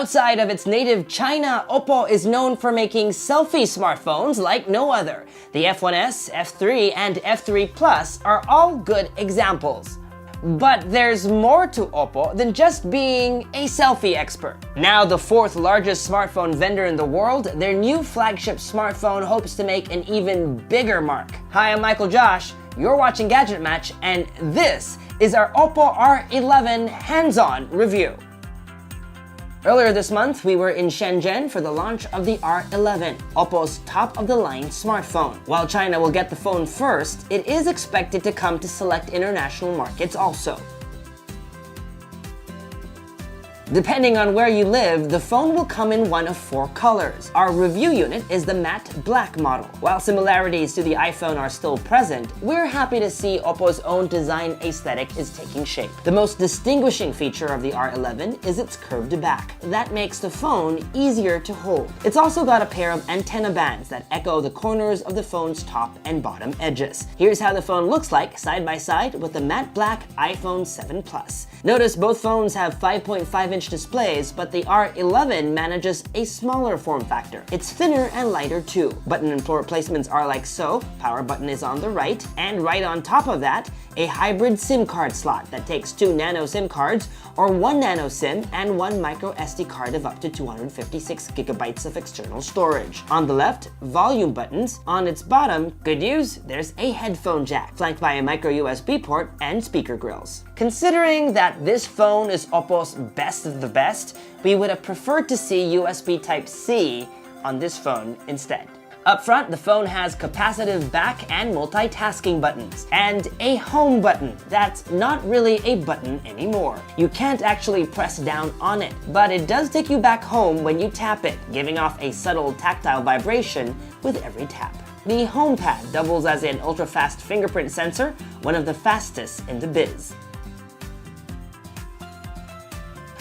Outside of its native China, Oppo is known for making selfie smartphones like no other. The F1S, F3, and F3 Plus are all good examples. But there's more to Oppo than just being a selfie expert. Now the fourth largest smartphone vendor in the world, their new flagship smartphone hopes to make an even bigger mark. Hi, I'm Michael Josh, you're watching Gadget Match, and this is our Oppo R11 hands-on review. Earlier this month, we were in Shenzhen for the launch of the R11, Oppo's top-of-the-line smartphone. While China will get the phone first, it is expected to come to select international markets also. Depending on where you live, the phone will come in one of 4 colors. Our review unit is the matte black model. While similarities to the iPhone are still present, we're happy to see Oppo's own design aesthetic is taking shape. The most distinguishing feature of the R11 is its curved back. That makes the phone easier to hold. It's also got a pair of antenna bands that echo the corners of the phone's top and bottom edges. Here's how the phone looks like side by side with the matte black iPhone 7 Plus. Notice both phones have 5.5-inch displays, but the R11 manages a smaller form factor. It's thinner and lighter too. Button and floor placements are like so. Power button is on the right, and right on top of that, a hybrid SIM card slot that takes 2 nano SIM cards, or 1 nano SIM and 1 micro SD card of up to 256 gigabytes of external storage. On the left, volume buttons. On its bottom, good news, there's a headphone jack, flanked by a micro USB port and speaker grills. Considering that this phone is Oppo's best of the best, we would have preferred to see USB Type-C on this phone instead. Up front, the phone has capacitive back and multitasking buttons, and a home button that's not really a button anymore. You can't actually press down on it, but it does take you back home when you tap it, giving off a subtle tactile vibration with every tap. The home pad doubles as an ultra-fast fingerprint sensor, one of the fastest in the biz.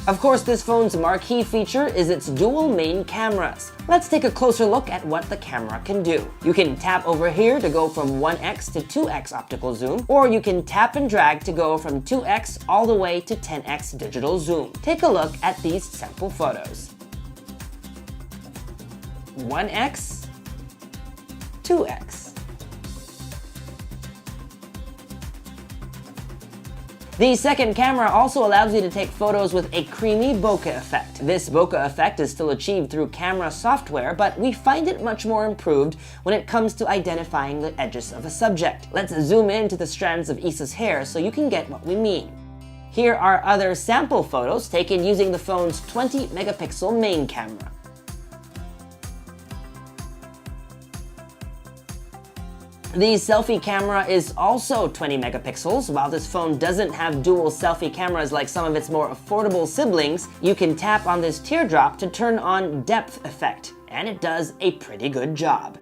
Of course, this phone's marquee feature is its dual main cameras. Let's take a closer look at what the camera can do. You can tap over here to go from 1x to 2x optical zoom, or you can tap and drag to go from 2x all the way to 10x digital zoom. Take a look at these sample photos. 1x, 2x. The second camera also allows you to take photos with a creamy bokeh effect. This bokeh effect is still achieved through camera software, but we find it much more improved when it comes to identifying the edges of a subject. Let's zoom into the strands of Issa's hair so you can get what we mean. Here are other sample photos taken using the phone's 20-megapixel main camera. The selfie camera is also 20 megapixels. While this phone doesn't have dual selfie cameras like some of its more affordable siblings, you can tap on this teardrop to turn on depth effect, and it does a pretty good job.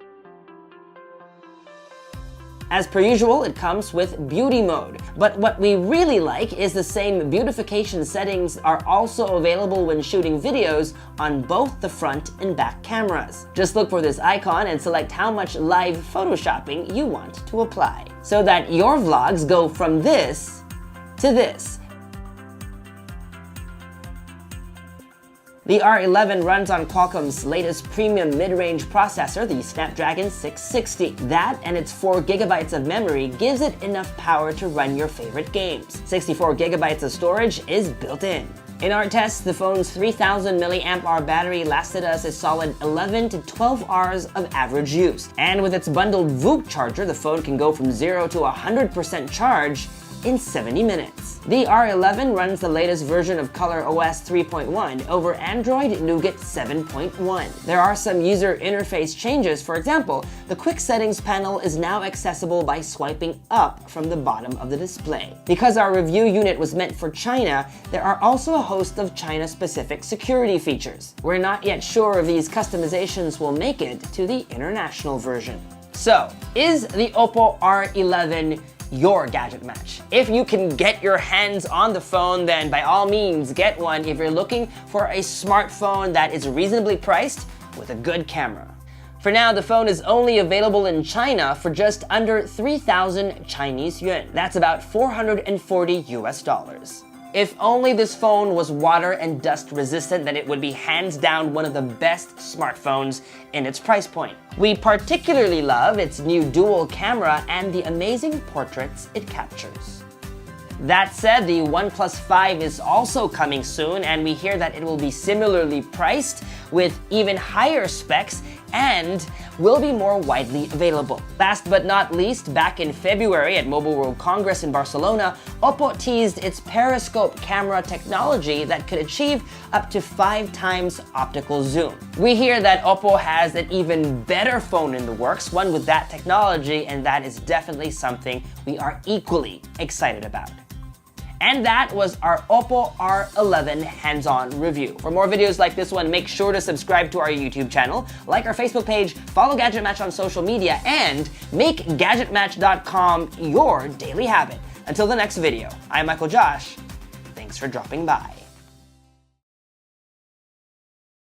As per usual, it comes with beauty mode, but what we really like is the same beautification settings are also available when shooting videos on both the front and back cameras. Just look for this icon and select how much live photoshopping you want to apply, so that your vlogs go from this to this. The R11 runs on Qualcomm's latest premium mid-range processor, the Snapdragon 660. That and its 4 gigabytes of memory gives it enough power to run your favorite games. 64 gigabytes of storage is built in. In our tests, the phone's 3000 mAh battery lasted us a solid 11 to 12 hours of average use. And with its bundled VOOC charger, the phone can go from 0 to 100% charge in 70 minutes. The R11 runs the latest version of ColorOS 3.1 over Android Nougat 7.1. There are some user interface changes. For example, the quick settings panel is now accessible by swiping up from the bottom of the display. Because our review unit was meant for China, there are also a host of China-specific security features. We're not yet sure if these customizations will make it to the international version. So, is the Oppo R11 your gadget match? If you can get your hands on the phone, then by all means get one if you're looking for a smartphone that is reasonably priced with a good camera. For now, the phone is only available in China for just under 3,000 Chinese yuan. That's about $440 US. If only this phone was water and dust resistant, then it would be hands down one of the best smartphones in its price point. We particularly love its new dual camera and the amazing portraits it captures. That said, the OnePlus 5 is also coming soon, and we hear that it will be similarly priced with even higher specs and will be more widely available. Last but not least, back in February at Mobile World Congress in Barcelona, Oppo teased its periscope camera technology that could achieve up to 5 times optical zoom. We hear that Oppo has an even better phone in the works, one with that technology, and that is definitely something we are equally excited about. And that was our Oppo R11 hands-on review. For more videos like this one, make sure to subscribe to our YouTube channel, like our Facebook page, follow Gadget Match on social media, and make GadgetMatch.com your daily habit. Until the next video, I'm Michael Josh. Thanks for dropping by.